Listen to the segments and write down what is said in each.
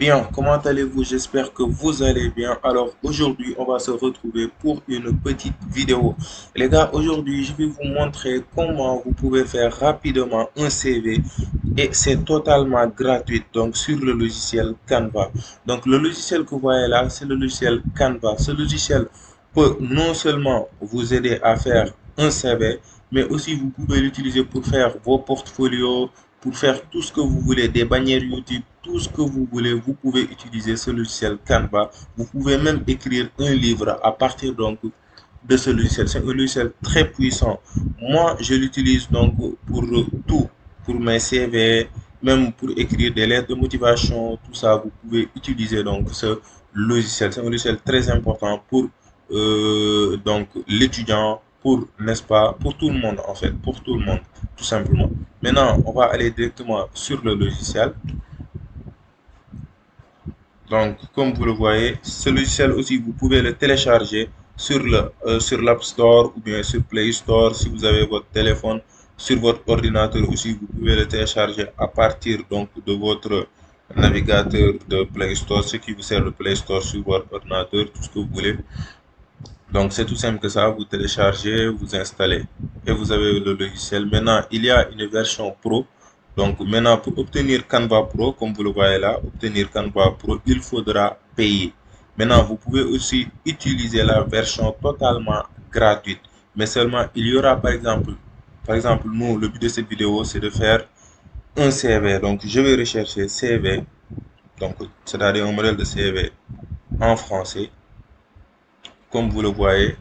Bien, comment allez-vous? J'espère que vous allez bien. Alors aujourd'hui, on va se retrouver pour une petite vidéo. Les gars, aujourd'hui, je vais vous montrer comment vous pouvez faire rapidement un CV et c'est totalement gratuit donc sur le logiciel Canva. Donc le logiciel que vous voyez là, c'est le logiciel Canva. Ce logiciel peut non seulement vous aider à faire un CV, mais aussi vous pouvez l'utiliser pour faire vos portfolios, pour faire tout ce que vous voulez, des bannières YouTube, tout ce que vous voulez, vous pouvez utiliser ce logiciel Canva. Vous pouvez même écrire un livre à partir donc de ce logiciel. C'est un logiciel très puissant. Moi, je l'utilise donc pour tout, pour mes CV, même pour écrire des lettres de motivation, tout ça, vous pouvez utiliser donc ce logiciel. C'est un logiciel très important pour donc l'étudiant, pour, n'est-ce pas, pour tout le monde en fait, pour tout le monde, tout simplement. Maintenant, on va aller directement sur le logiciel. Donc, comme vous le voyez, ce logiciel aussi, vous pouvez le télécharger sur l'App Store ou bien sur Play Store si vous avez votre téléphone. Sur votre ordinateur aussi, vous pouvez le télécharger à partir donc de votre navigateur de Play Store, ce qui vous sert de Play Store sur votre ordinateur, tout ce que vous voulez. Donc, c'est tout simple que ça. Vous téléchargez, vous installez et vous avez le logiciel. Maintenant, il y a une version Pro. Donc, maintenant, pour obtenir Canva Pro, comme vous le voyez là, obtenir Canva Pro, il faudra payer. Maintenant, vous pouvez aussi utiliser la version totalement gratuite. Mais seulement, il y aura par exemple, nous, le but de cette vidéo, c'est de faire un CV. Donc, je vais rechercher CV, donc, c'est-à-dire un modèle de CV en français, comme vous le voyez.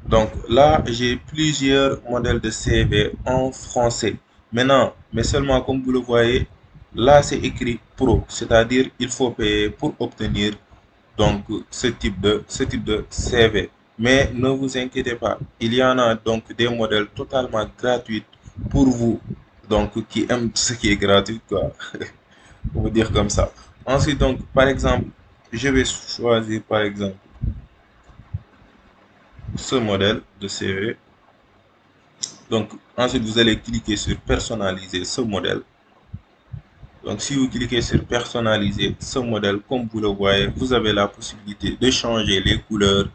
Donc là, j'ai plusieurs modèles de CV en français. Maintenant, mais seulement comme vous le voyez, là c'est écrit Pro, c'est-à-dire il faut payer pour obtenir donc ce type de CV. Mais ne vous inquiétez pas, il y en a donc des modèles totalement gratuits pour vous, donc qui aiment ce qui est gratuit, quoi, pour vous dire comme ça. Ensuite, donc, par exemple, je vais choisir par exemple ce modèle de CV. Donc, ensuite, vous allez cliquer sur personnaliser ce modèle. Donc, si vous cliquez sur personnaliser ce modèle, comme vous le voyez, vous avez la possibilité de changer les couleurs,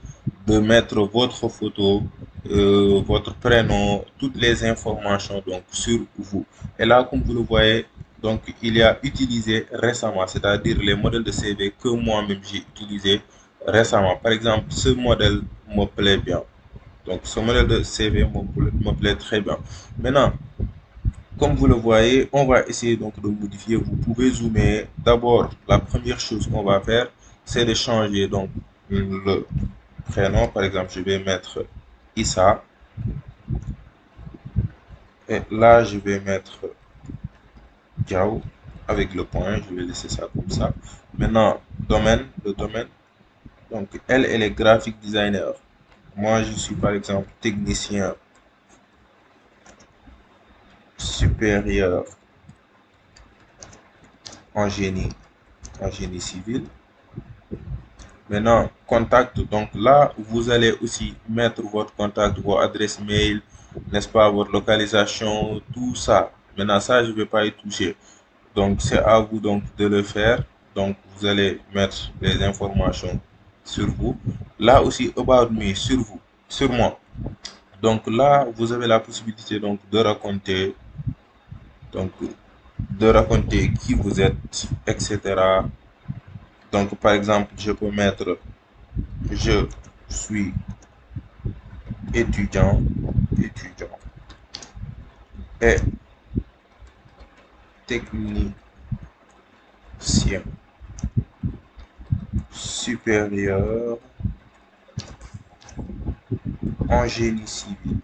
de mettre votre photo, votre prénom, toutes les informations donc sur vous. Et là, comme vous le voyez, donc il y a utilisé récemment, c'est-à-dire les modèles de CV que moi-même j'ai utilisé récemment. Par exemple, ce modèle me plaît bien. Donc, ce modèle de CV me plaît très bien. Maintenant, comme vous le voyez, on va essayer donc de modifier. Vous pouvez zoomer. D'abord, la première chose qu'on va faire, c'est de changer donc le prénom. Par exemple, je vais mettre Issa. Et là, je vais mettre Diao avec le point. Je vais laisser ça comme ça. Maintenant, domaine, le domaine. Donc, elle est graphic designer. Moi, je suis par exemple technicien supérieur en génie civil. Maintenant, contact, donc là, vous allez aussi mettre votre contact, vos adresses mail, n'est-ce pas, votre localisation, tout ça. Maintenant, ça, je ne vais pas y toucher. Donc, c'est à vous donc de le faire. Donc, vous allez mettre les informations sur vous. Là aussi, about me, sur vous, sur moi. Donc là, vous avez la possibilité donc donc de raconter qui vous êtes, etc. Donc, par exemple, je peux mettre je suis étudiant et technicien supérieur en génie civil.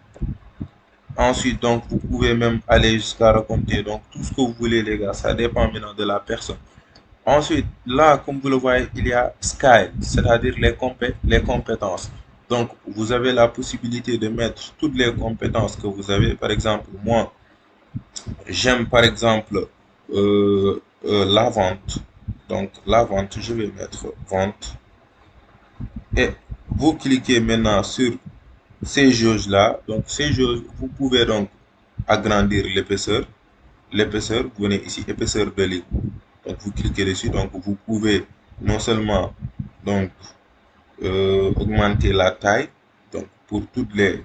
Ensuite, donc, vous pouvez même aller jusqu'à raconter donc tout ce que vous voulez, les gars. Ça dépend maintenant de la personne. Ensuite, là, comme vous le voyez, il y a Sky, c'est-à-dire les compétences. Donc, vous avez la possibilité de mettre toutes les compétences que vous avez. Par exemple, moi, j'aime par exemple la vente. Donc, la vente, je vais mettre vente. Et vous cliquez maintenant sur ces jauges-là. Donc, ces jauges, vous pouvez donc agrandir l'épaisseur. L'épaisseur, vous venez ici, épaisseur de ligne. Donc vous cliquez dessus, donc vous pouvez non seulement donc augmenter la taille, donc pour toutes les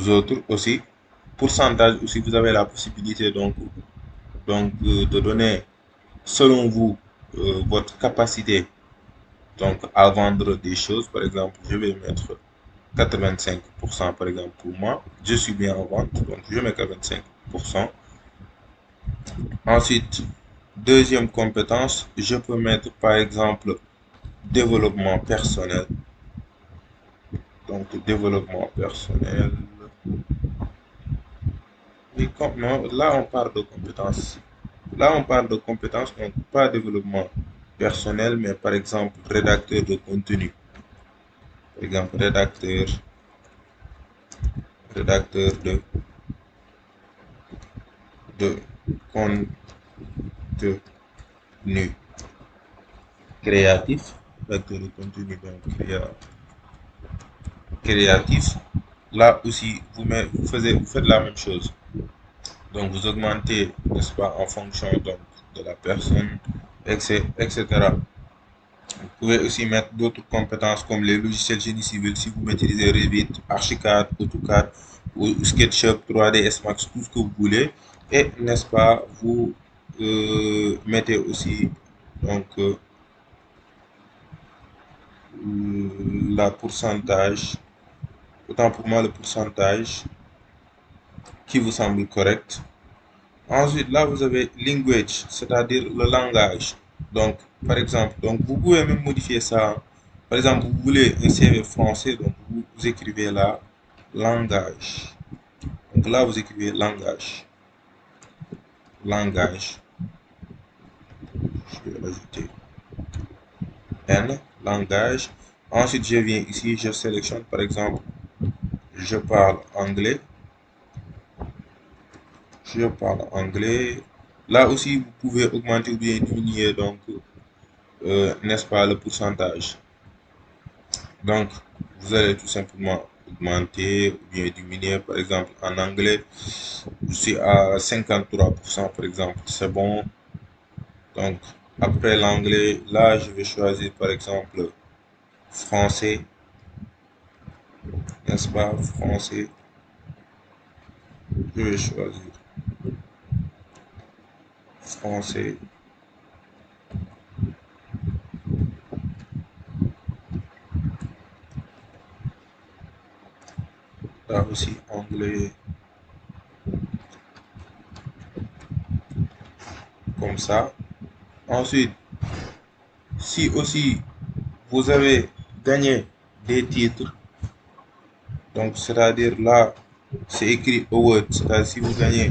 autres aussi. Pourcentage aussi, vous avez la possibilité de donner selon vous votre capacité donc à vendre des choses. Par exemple, je vais mettre 85% par exemple pour moi. Je suis bien en vente, donc je mets 85%. Ensuite, deuxième compétence, je peux mettre par exemple développement personnel. Donc développement personnel. Et comme, non, là on parle de compétences. Là on parle de compétences, donc pas développement personnel, mais par exemple rédacteur de contenu. Par exemple rédacteur de contenu créatif. Rédacteur de contenu donc créatif. Là aussi, vous faites la même chose. Donc, vous augmentez, n'est-ce pas, en fonction donc, de la personne, etc. Vous pouvez aussi mettre d'autres compétences comme les logiciels génie civil si vous maîtrisez Revit, Archicad, AutoCAD ou SketchUp, 3D, S-Max, tout ce que vous voulez. Et, n'est-ce pas, vous mettez aussi donc la pourcentage, autant pour moi le pourcentage qui vous semble correct. Ensuite, là, vous avez language, c'est-à-dire le langage. Donc, par exemple, donc vous pouvez même modifier ça. Par exemple, vous voulez un CV français, donc vous écrivez là langage. Donc là, vous écrivez langage. Langage. Je vais ajouter N, langage. Ensuite, je viens ici, je sélectionne par exemple, je parle anglais. Je parle anglais. Là aussi, vous pouvez augmenter ou bien diminuer, donc, n'est-ce pas, le pourcentage. Donc, vous allez tout simplement augmenter ou bien diminuer. Par exemple, en anglais, je suis à 53%, par exemple. C'est bon. Donc, après l'anglais, là, je vais choisir, par exemple, français. N'est-ce pas? Français. Je vais choisir français. Là aussi, anglais. Comme ça. Ensuite, si aussi vous avez gagné des titres, donc c'est-à-dire là, c'est écrit award, c'est-à-dire si vous gagnez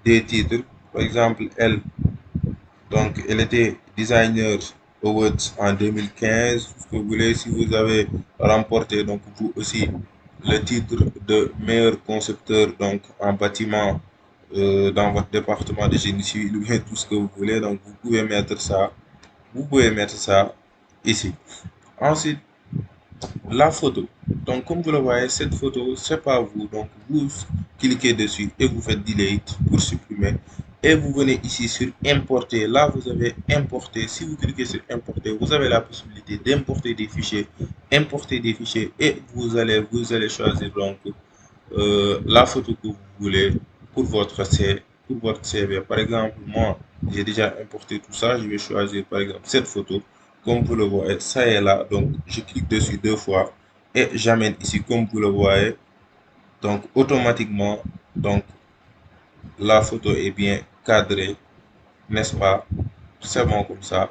des titres, par exemple, elle, donc elle était designer awards en 2015, ce que vous voulez, si vous avez remporté, donc vous aussi, le titre de meilleur concepteur, donc en bâtiment, dans votre département de génie civil, ou bien tout ce que vous voulez, donc vous pouvez mettre ça ici. Ensuite, la photo. Donc, comme vous le voyez, cette photo, c'est pas vous. Donc, vous cliquez dessus et vous faites delete pour supprimer. Et vous venez ici sur importer. Là, vous avez importé. Si vous cliquez sur importer, vous avez la possibilité d'importer des fichiers, importer des fichiers et vous allez choisir donc la photo que vous voulez pour votre CV. Par exemple, moi, j'ai déjà importé tout ça. Je vais choisir par exemple cette photo. Comme vous le voyez, ça est là. Donc, je clique dessus deux fois et j'amène ici comme vous le voyez. Donc, automatiquement, donc, la photo est bien cadrée, n'est-ce pas? C'est bon comme ça.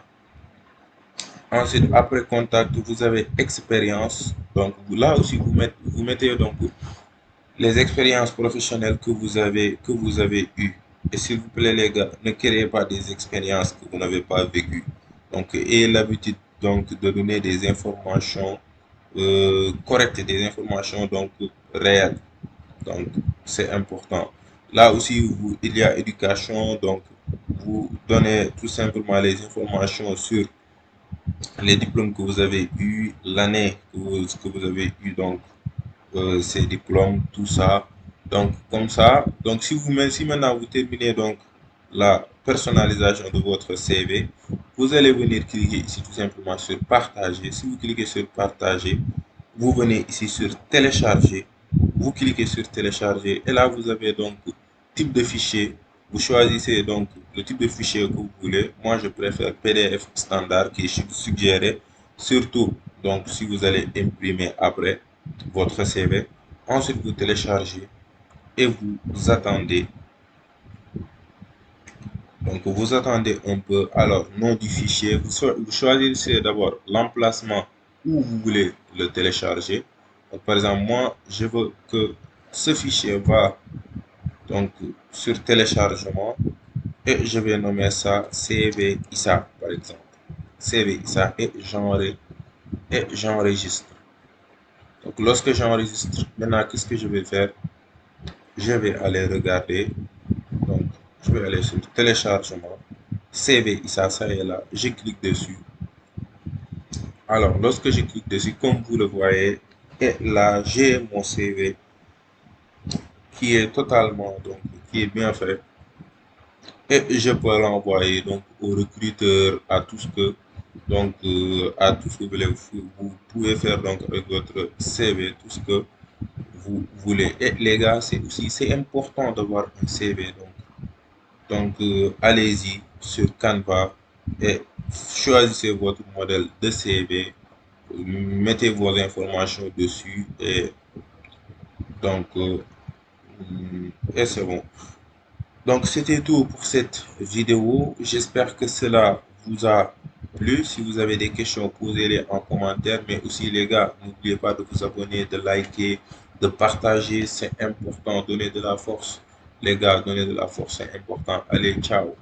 Ensuite, après contact, vous avez expérience. Donc, là aussi, vous mettez donc les expériences professionnelles que vous avez eues. Et s'il vous plaît, les gars, ne créez pas des expériences que vous n'avez pas vécues. Donc, ayez l'habitude donc de donner des informations correctes, des informations donc réelles. Donc, c'est important. Là aussi, il y a éducation. Donc, vous donnez tout simplement les informations sur les diplômes que vous avez eus, l'année que vous avez eu, donc ces diplômes, tout ça. Donc, comme ça, donc si maintenant vous terminez donc la personnalisation de votre CV, vous allez venir cliquer ici tout simplement sur partager. Si vous cliquez sur partager, vous venez ici sur télécharger, vous cliquez sur télécharger et là vous avez donc type de fichier. Vous choisissez donc le type de fichier que vous voulez. Moi je préfère PDF standard qui est suggéré, surtout donc si vous allez imprimer après votre CV. Ensuite vous téléchargez et vous attendez. Donc vous attendez un peu. Alors, nom du fichier, vous choisissez d'abord l'emplacement où vous voulez le télécharger. Donc, par exemple, moi, je veux que ce fichier va donc sur téléchargement et je vais nommer ça CV ISA par exemple. CV ISA et j'enregistre. Donc, lorsque j'enregistre, maintenant, qu'est-ce que je vais faire? Je vais aller regarder. Donc, je vais aller sur téléchargement. CV, ça est là. Je clique dessus. Alors, lorsque je clique dessus, comme vous le voyez, et là, j'ai mon CV qui est totalement, donc, qui est bien fait. Et je peux l'envoyer donc au recruteur, à tout ce que, donc, à tout ce que vous pouvez faire donc avec votre CV, tout ce que vous voulez. Et les gars, c'est important d'avoir un CV. Donc, allez-y sur Canva et choisissez votre modèle de CV, mettez vos informations dessus donc, euh, et c'est bon. Donc, c'était tout pour cette vidéo. J'espère que cela vous a plu. Si vous avez des questions, posez-les en commentaire. Mais aussi, les gars, n'oubliez pas de vous abonner, de liker, de partager. C'est important. Donnez de la force. Les gars, donnez de la force. C'est important. Allez, ciao.